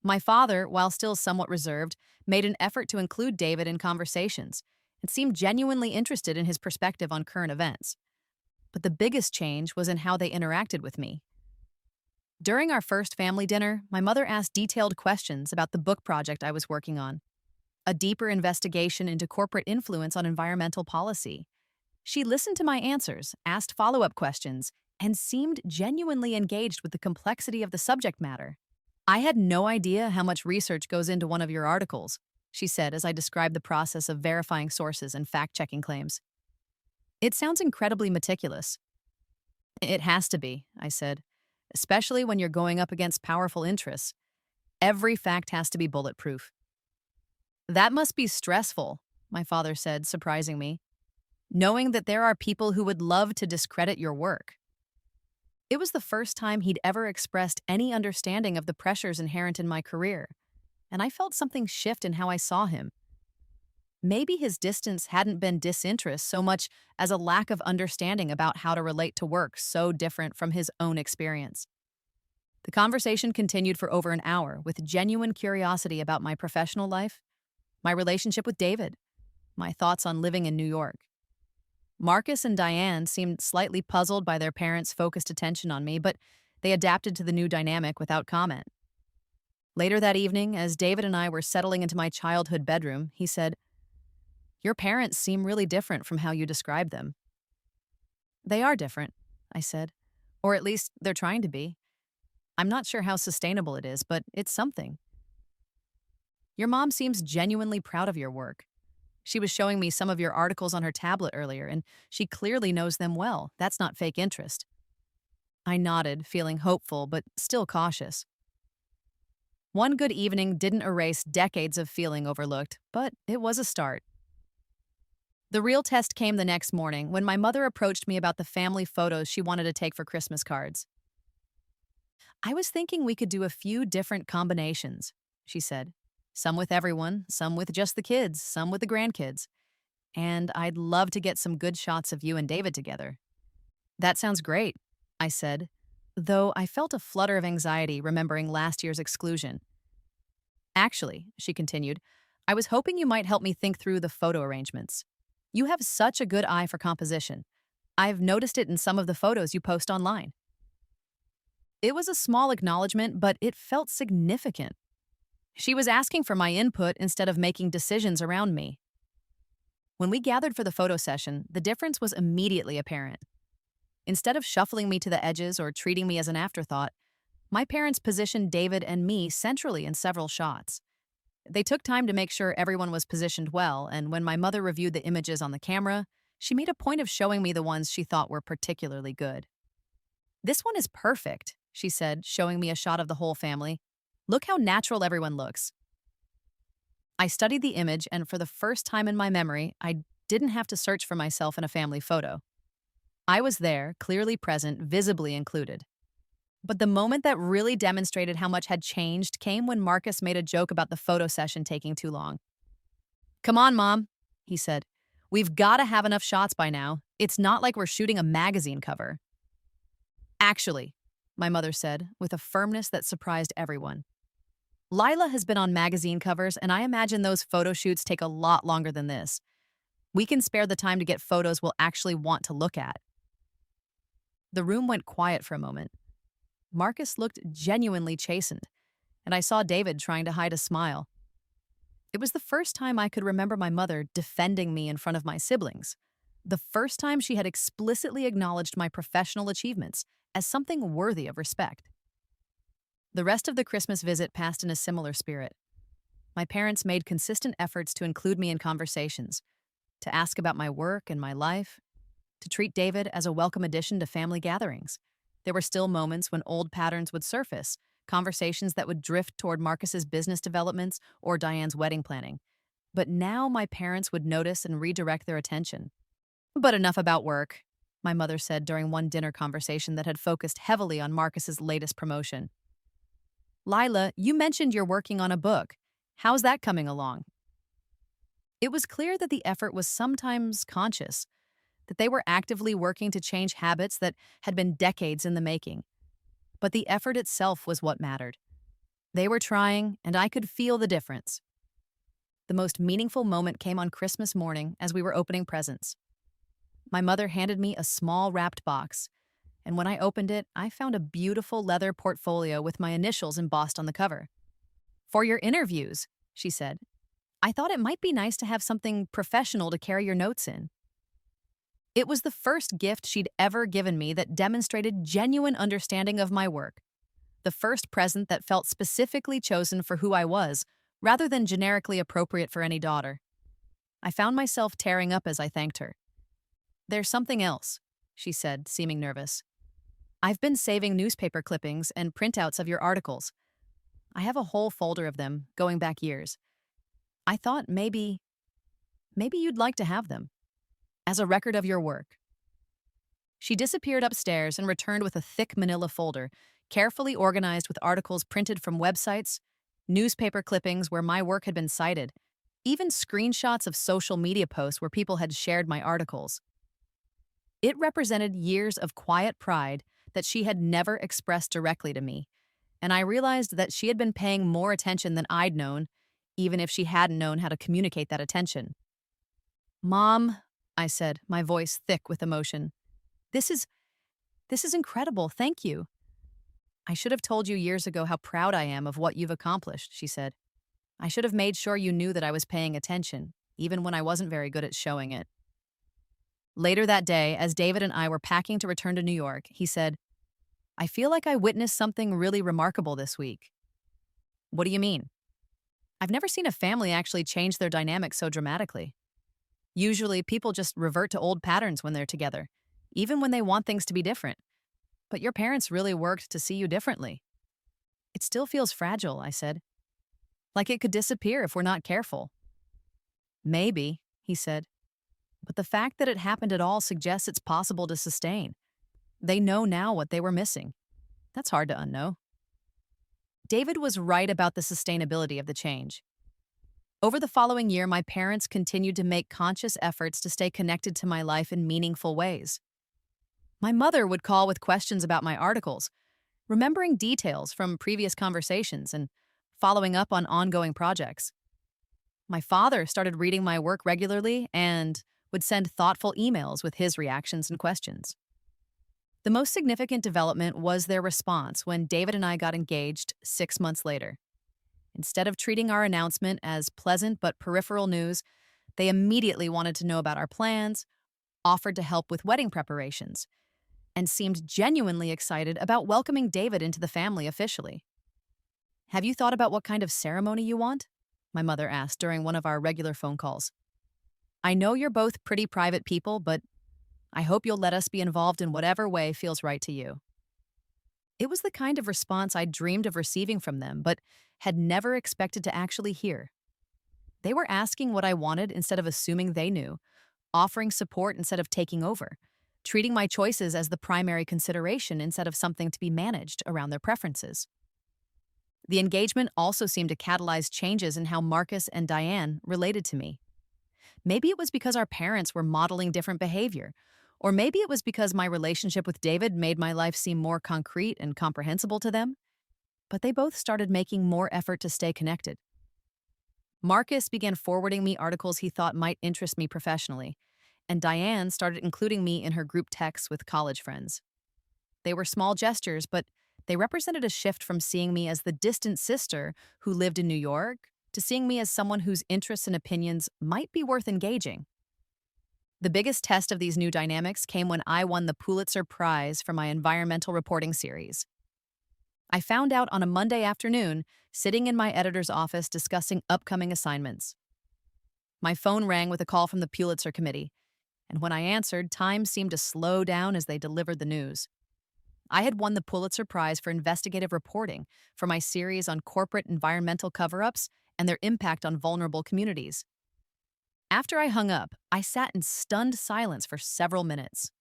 [SPEAKER 1] My father, while still somewhat reserved, made an effort to include David in conversations and seemed genuinely interested in his perspective on current events. but the biggest change was in how they interacted with me. During our first family dinner, my mother asked detailed questions about the book project I was working on, a deeper investigation into corporate influence on environmental policy. She listened to my answers, asked follow up questions, and seemed genuinely engaged with the complexity of the subject matter. I had no idea how much research goes into one of your articles, she said as I described the process of verifying sources and fact checking claims. It sounds incredibly meticulous. It has to be, I said, especially when you're going up against powerful interests. Every fact has to be bulletproof. That must be stressful, my father said, surprising me, knowing that there are people who would love to discredit your work. It was the first time he'd ever expressed any understanding of the pressures inherent in my career, and I felt something shift in how I saw him. Maybe his distance hadn't been disinterest so much as a lack of understanding about how to relate to work so different from his own experience. The conversation continued for over an hour with genuine curiosity about my professional life, my relationship with David, my thoughts on living in New York. Marcus and Diane seemed slightly puzzled by their parents' focused attention on me, but they adapted to the new dynamic without comment. Later that evening, as David and I were settling into my childhood bedroom, he said, "Your parents seem really different from how you described them." "They are different," I said. "Or at least they're trying to be. I'm not sure how sustainable it is, but it's something." "Your mom seems genuinely proud of your work. She was showing me some of your articles on her tablet earlier, and she clearly knows them well. That's not fake interest." I nodded, feeling hopeful but still cautious. One good evening didn't erase decades of feeling overlooked, but it was a start. The real test came the next morning when my mother approached me about the family photos she wanted to take for Christmas cards. "I was thinking we could do a few different combinations," she said. "Some with everyone, some with just the kids, some with the grandkids. And I'd love to get some good shots of you and David together." "That sounds great," I said, though I felt a flutter of anxiety remembering last year's exclusion. "Actually," she continued, "I was hoping you might help me think through the photo arrangements. You have such a good eye for composition. I've noticed it in some of the photos you post online." It was a small acknowledgement, but it felt significant. She was asking for my input instead of making decisions around me. When we gathered for the photo session, the difference was immediately apparent. Instead of shuffling me to the edges or treating me as an afterthought, my parents positioned David and me centrally in several shots. They took time to make sure everyone was positioned well, and when my mother reviewed the images on the camera, she made a point of showing me the ones she thought were particularly good. "This one is perfect," she said, showing me a shot of the whole family. "Look how natural everyone looks." I studied the image, and for the first time in my memory, I didn't have to search for myself in a family photo. I was there, clearly present, visibly included. But the moment that really demonstrated how much had changed came when Marcus made a joke about the photo session taking too long. "Come on, Mom," he said. "We've got to have enough shots by now. It's not like we're shooting a magazine cover." "Actually," my mother said, with a firmness that surprised everyone, "Lila has been on magazine covers, and I imagine those photo shoots take a lot longer than this. We can spare the time to get photos we'll actually want to look at." The room went quiet for a moment. Marcus looked genuinely chastened, and I saw David trying to hide a smile. It was the first time I could remember my mother defending me in front of my siblings, the first time she had explicitly acknowledged my professional achievements as something worthy of respect. The rest of the Christmas visit passed in a similar spirit. My parents made consistent efforts to include me in conversations, to ask about my work and my life, to treat David as a welcome addition to family gatherings. There were still moments when old patterns would surface, conversations that would drift toward Marcus's business developments or Diane's wedding planning. But now my parents would notice and redirect their attention. "But enough about work," my mother said during one dinner conversation that had focused heavily on Marcus's latest promotion. "Lila, you mentioned you're working on a book. How's that coming along?" It was clear that the effort was sometimes conscious, that they were actively working to change habits that had been decades in the making. But the effort itself was what mattered. They were trying, and I could feel the difference. The most meaningful moment came on Christmas morning as we were opening presents. My mother handed me a small wrapped box, and when I opened it, I found a beautiful leather portfolio with my initials embossed on the cover. "For your interviews," she said. "I thought it might be nice to have something professional to carry your notes in." It was the first gift she'd ever given me that demonstrated genuine understanding of my work, the first present that felt specifically chosen for who I was, rather than generically appropriate for any daughter. I found myself tearing up as I thanked her. "There's something else," she said, seeming nervous. "I've been saving newspaper clippings and printouts of your articles. I have a whole folder of them, going back years. I thought maybe you'd like to have them, as a record of your work." She disappeared upstairs and returned with a thick manila folder, carefully organized with articles printed from websites, newspaper clippings where my work had been cited, even screenshots of social media posts where people had shared my articles. It represented years of quiet pride that she had never expressed directly to me, and I realized that she had been paying more attention than I'd known, even if she hadn't known how to communicate that attention. "Mom," I said, my voice thick with emotion, "this is this is incredible. Thank you." "I should have told you years ago how proud I am of what you've accomplished," she said. "I should have made sure you knew that I was paying attention, even when I wasn't very good at showing it." Later that day, as David and I were packing to return to New York, he said, "I feel like I witnessed something really remarkable this week." "What do you mean?" "I've never seen a family actually change their dynamic so dramatically. Usually, people just revert to old patterns when they're together, even when they want things to be different. But your parents really worked to see you differently." "It still feels fragile," I said. "Like it could disappear if we're not careful." "Maybe," he said. "But the fact that it happened at all suggests it's possible to sustain. They know now what they were missing. That's hard to unknow." David was right about the sustainability of the change. Over the following year, my parents continued to make conscious efforts to stay connected to my life in meaningful ways. My mother would call with questions about my articles, remembering details from previous conversations and following up on ongoing projects. My father started reading my work regularly and would send thoughtful emails with his reactions and questions. The most significant development was their response when David and I got engaged 6 months later. Instead of treating our announcement as pleasant but peripheral news, they immediately wanted to know about our plans, offered to help with wedding preparations, and seemed genuinely excited about welcoming David into the family officially. "Have you thought about what kind of ceremony you want?" my mother asked during one of our regular phone calls. "I know you're both pretty private people, but I hope you'll let us be involved in whatever way feels right to you." It was the kind of response I dreamed of receiving from them, but had never expected to actually hear. They were asking what I wanted instead of assuming they knew, offering support instead of taking over, treating my choices as the primary consideration instead of something to be managed around their preferences. The engagement also seemed to catalyze changes in how Marcus and Diane related to me. Maybe it was because our parents were modeling different behavior, or maybe it was because my relationship with David made my life seem more concrete and comprehensible to them, but they both started making more effort to stay connected. Marcus began forwarding me articles he thought might interest me professionally, and Diane started including me in her group texts with college friends. They were small gestures, but they represented a shift from seeing me as the distant sister who lived in New York to seeing me as someone whose interests and opinions might be worth engaging. The biggest test of these new dynamics came when I won the Pulitzer Prize for my environmental reporting series. I found out on a Monday afternoon, sitting in my editor's office discussing upcoming assignments. My phone rang with a call from the Pulitzer Committee, and when I answered, time seemed to slow down as they delivered the news. I had won the Pulitzer Prize for investigative reporting for my series on corporate environmental cover-ups and their impact on vulnerable communities. After I hung up, I sat in stunned silence for several minutes.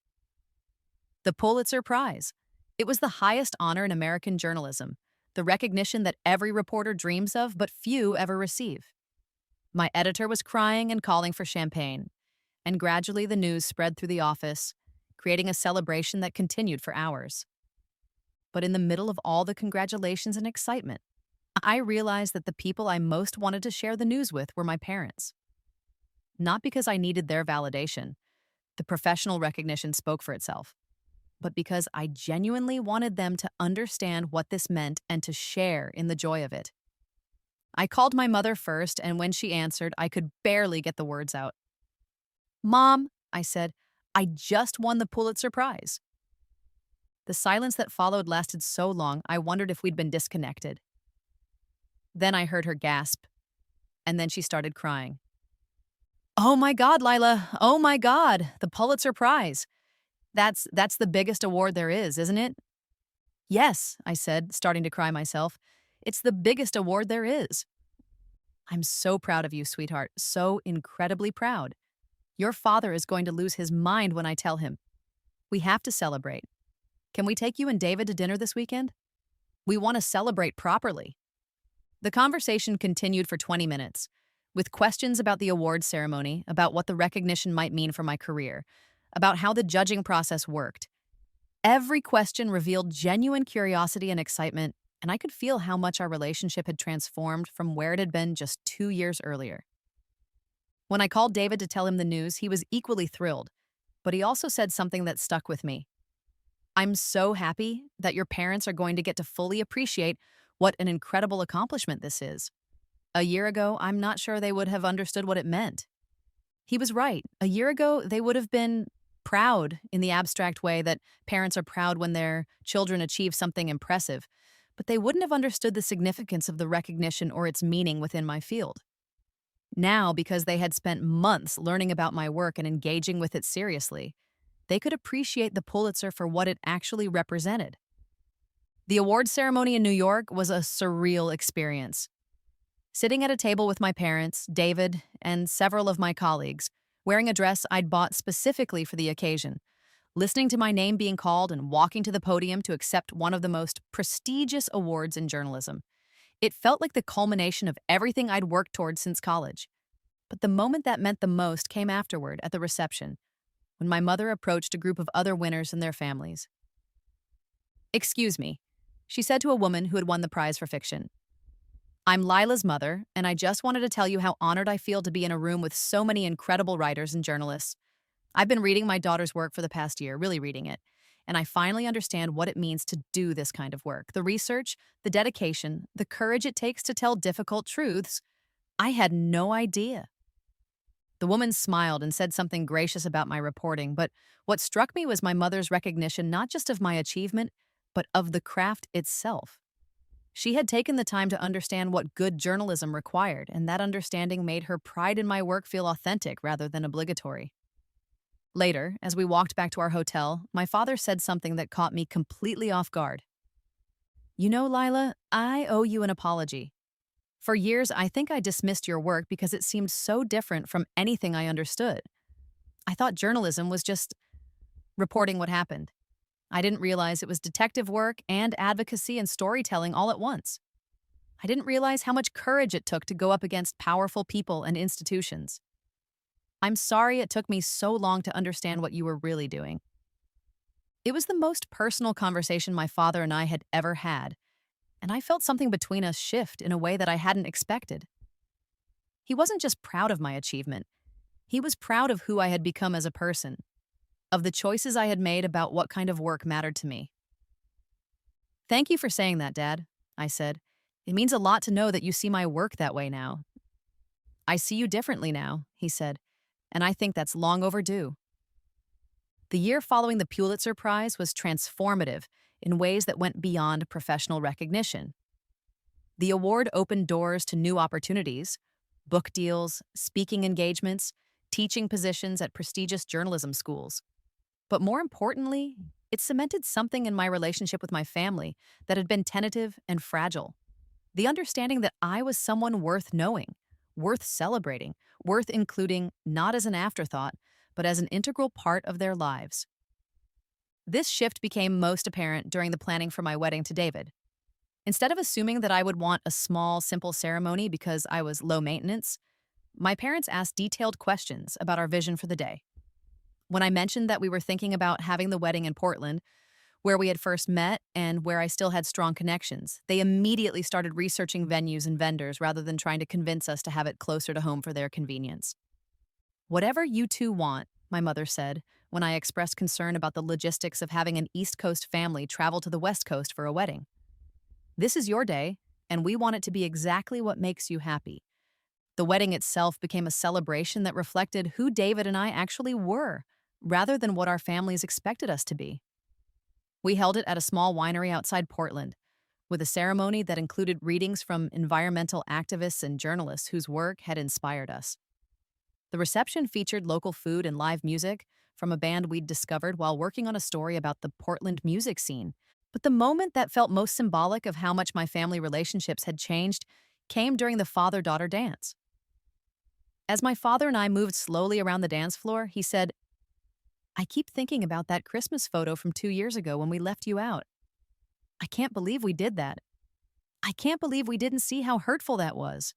[SPEAKER 1] The Pulitzer Prize. It was the highest honor in American journalism, the recognition that every reporter dreams of but few ever receive. My editor was crying and calling for champagne, and gradually the news spread through the office, creating a celebration that continued for hours. But in the middle of all the congratulations and excitement, I realized that the people I most wanted to share the news with were my parents. Not because I needed their validation, The professional recognition spoke for itself, but because I genuinely wanted them to understand what this meant and to share in the joy of it. I called my mother first, and when she answered, I could barely get the words out. "Mom," I said, "I just won the Pulitzer Prize." The silence that followed lasted so long, I wondered if we'd been disconnected. Then I heard her gasp, and then she started crying. "Oh my God, Lila. Oh my God, the Pulitzer Prize. That's the biggest award there is, isn't it?" "Yes," I said, starting to cry myself. "It's the biggest award there is." "I'm so proud of you, sweetheart. So incredibly proud. Your father is going to lose his mind when I tell him. We have to celebrate. Can we take you and David to dinner this weekend? We want to celebrate properly." The conversation continued for 20 minutes, with questions about the awards ceremony, about what the recognition might mean for my career, about how the judging process worked. Every question revealed genuine curiosity and excitement, and I could feel how much our relationship had transformed from where it had been just 2 years earlier. When I called David to tell him the news, he was equally thrilled, but he also said something that stuck with me. "I'm so happy that your parents are going to get to fully appreciate what an incredible accomplishment this is. A year ago, I'm not sure they would have understood what it meant." He was right. A year ago, they would have been proud in the abstract way that parents are proud when their children achieve something impressive, but they wouldn't have understood the significance of the recognition or its meaning within my field. Now, because they had spent months learning about my work and engaging with it seriously, they could appreciate the Pulitzer for what it actually represented. The award ceremony in New York was a surreal experience. Sitting at a table with my parents, David, and several of my colleagues, wearing a dress I'd bought specifically for the occasion, listening to my name being called and walking to the podium to accept one of the most prestigious awards in journalism. It felt like the culmination of everything I'd worked toward since college. But the moment that meant the most came afterward at the reception, when my mother approached a group of other winners and their families. "Excuse me," she said to a woman who had won the prize for fiction. "I'm Lila's mother, and I just wanted to tell you how honored I feel to be in a room with so many incredible writers and journalists. I've been reading my daughter's work for the past year, really reading it, and I finally understand what it means to do this kind of work. The research, the dedication, the courage it takes to tell difficult truths. I had no idea." The woman smiled and said something gracious about my reporting, but what struck me was my mother's recognition not just of my achievement, but of the craft itself. She had taken the time to understand what good journalism required, and that understanding made her pride in my work feel authentic rather than obligatory. Later, as we walked back to our hotel, my father said something that caught me completely off guard. "You know, Lila, I owe you an apology. For years, I think I dismissed your work because it seemed so different from anything I understood. I thought journalism was just reporting what happened. I didn't realize it was detective work and advocacy and storytelling all at once. I didn't realize how much courage it took to go up against powerful people and institutions. I'm sorry it took me so long to understand what you were really doing." It was the most personal conversation my father and I had ever had, and I felt something between us shift in a way that I hadn't expected. He wasn't just proud of my achievement. He was proud of who I had become as a person, of the choices I had made about what kind of work mattered to me. "Thank you for saying that, Dad," I said. "It means a lot to know that you see my work that way now." "I see you differently now," he said, "and I think that's long overdue." The year following the Pulitzer Prize was transformative in ways that went beyond professional recognition. The award opened doors to new opportunities, book deals, speaking engagements, teaching positions at prestigious journalism schools. But more importantly, it cemented something in my relationship with my family that had been tentative and fragile. The understanding that I was someone worth knowing, worth celebrating, worth including not as an afterthought, but as an integral part of their lives. This shift became most apparent during the planning for my wedding to David. Instead of assuming that I would want a small, simple ceremony because I was low maintenance, my parents asked detailed questions about our vision for the day. When I mentioned that we were thinking about having the wedding in Portland, where we had first met and where I still had strong connections, they immediately started researching venues and vendors rather than trying to convince us to have it closer to home for their convenience. "Whatever you two want," my mother said, when I expressed concern about the logistics of having an East Coast family travel to the West Coast for a wedding. This is your day, and we want it to be exactly what makes you happy. The wedding itself became a celebration that reflected who David and I actually were, rather than what our families expected us to be. We held it at a small winery outside Portland, with a ceremony that included readings from environmental activists and journalists whose work had inspired us. The reception featured local food and live music from a band we'd discovered while working on a story about the Portland music scene. But the moment that felt most symbolic of how much my family relationships had changed came during the father daughter dance. As my father and I moved slowly around the dance floor, he said, "I keep thinking about that Christmas photo from 2 years ago when we left you out. I can't believe we did that. I can't believe we didn't see how hurtful that was."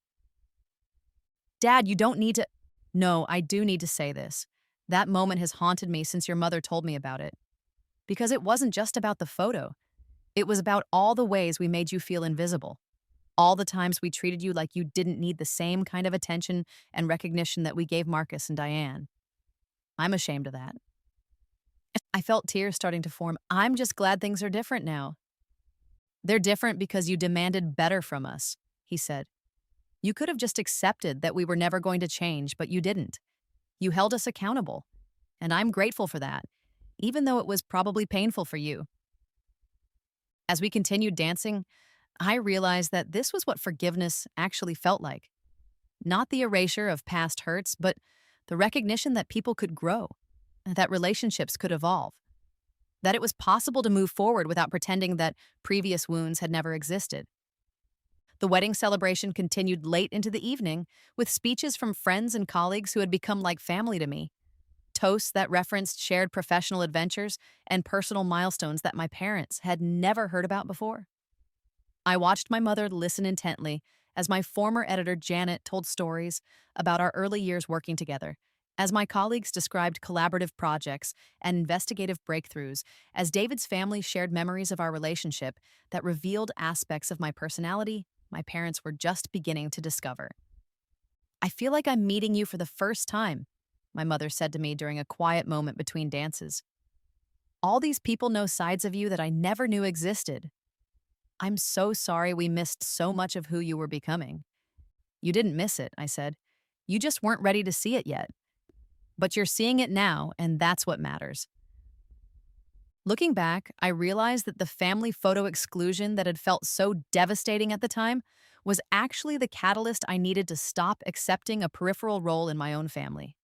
[SPEAKER 1] Dad, you don't need to. No, I do need to say this. That moment has haunted me since your mother told me about it. Because it wasn't just about the photo. It was about all the ways we made you feel invisible. All the times we treated you like you didn't need the same kind of attention and recognition that we gave Marcus and Diane. I'm ashamed of that. I felt tears starting to form. I'm just glad things are different now. They're different because you demanded better from us, he said. You could have just accepted that we were never going to change, but you didn't. You held us accountable, and I'm grateful for that, even though it was probably painful for you. As we continued dancing, I realized that this was what forgiveness actually felt like. Not the erasure of past hurts, but the recognition that people could grow, that relationships could evolve, that it was possible to move forward without pretending that previous wounds had never existed. The wedding celebration continued late into the evening, with speeches from friends and colleagues who had become like family to me, toasts that referenced shared professional adventures and personal milestones that my parents had never heard about before. I watched my mother listen intently as my former editor Janet told stories about our early years working together, as my colleagues described collaborative projects and investigative breakthroughs, as David's family shared memories of our relationship that revealed aspects of my personality my parents were just beginning to discover. "I feel like I'm meeting you for the first time," my mother said to me during a quiet moment between dances. "All these people know sides of you that I never knew existed. I'm so sorry we missed so much of who you were becoming." "You didn't miss it," I said. "You just weren't ready to see it yet. But you're seeing it now, and that's what matters." Looking back, I realized that the family photo exclusion that had felt so devastating at the time was actually the catalyst I needed to stop accepting a peripheral role in my own family.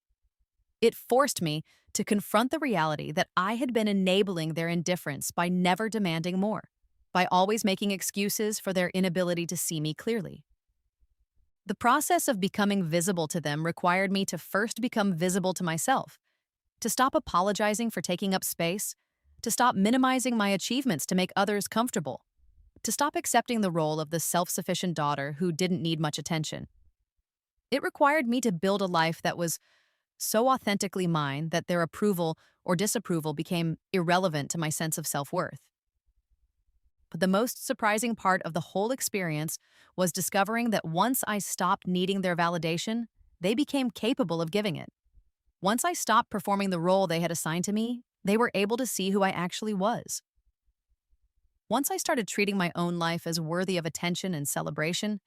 [SPEAKER 1] It forced me to confront the reality that I had been enabling their indifference by never demanding more, by always making excuses for their inability to see me clearly. The process of becoming visible to them required me to first become visible to myself, to stop apologizing for taking up space, to stop minimizing my achievements to make others comfortable, to stop accepting the role of the self-sufficient daughter who didn't need much attention. It required me to build a life that was so authentically mine that their approval or disapproval became irrelevant to my sense of self-worth. But the most surprising part of the whole experience was discovering that once I stopped needing their validation, they became capable of giving it. Once I stopped performing the role they had assigned to me, they were able to see who I actually was. Once I started treating my own life as worthy of attention and celebration,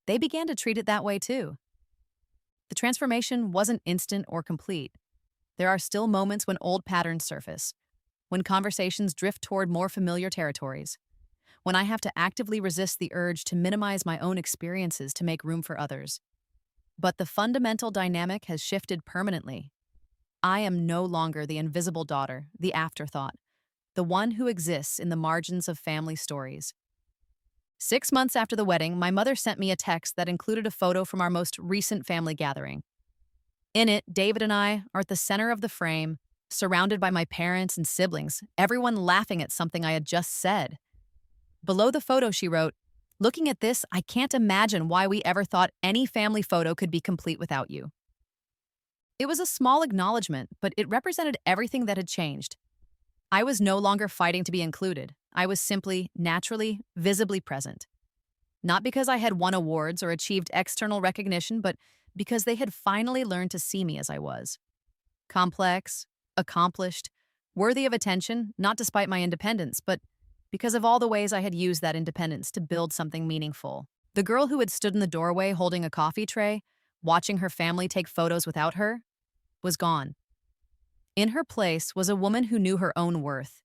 [SPEAKER 1] they began to treat it that way too. The transformation wasn't instant or complete. There are still moments when old patterns surface, when conversations drift toward more familiar territories, when I have to actively resist the urge to minimize my own experiences to make room for others. But the fundamental dynamic has shifted permanently. I am no longer the invisible daughter, the afterthought, the one who exists in the margins of family stories. 6 months after the wedding, my mother sent me a text that included a photo from our most recent family gathering. In it, David and I are at the center of the frame, surrounded by my parents and siblings, everyone laughing at something I had just said. Below the photo, she wrote, "Looking at this, I can't imagine why we ever thought any family photo could be complete without you." It was a small acknowledgement, but it represented everything that had changed. I was no longer fighting to be included. I was simply, naturally, visibly present. Not because I had won awards or achieved external recognition, but because they had finally learned to see me as I was. complex, accomplished, worthy of attention, not despite my independence, but because of all the ways I had used that independence to build something meaningful. The girl who had stood in the doorway holding a coffee tray, watching her family take photos without her, was gone. In her place was a woman who knew her own worth,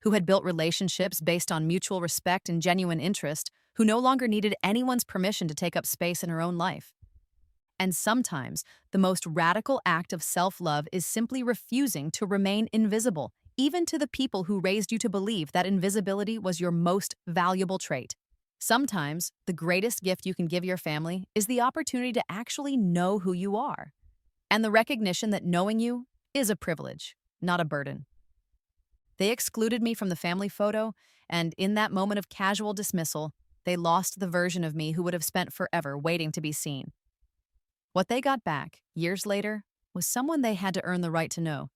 [SPEAKER 1] who had built relationships based on mutual respect and genuine interest, who no longer needed anyone's permission to take up space in her own life. And sometimes, the most radical act of self-love is simply refusing to remain invisible, even to the people who raised you to believe that invisibility was your most valuable trait. Sometimes, the greatest gift you can give your family is the opportunity to actually know who you are, and the recognition that knowing you is a privilege, not a burden. They excluded me from the family photo, and in that moment of casual dismissal, they lost the version of me who would have spent forever waiting to be seen. What they got back, years later, was someone they had to earn the right to know.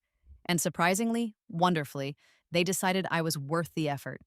[SPEAKER 1] And surprisingly, wonderfully, they decided I was worth the effort.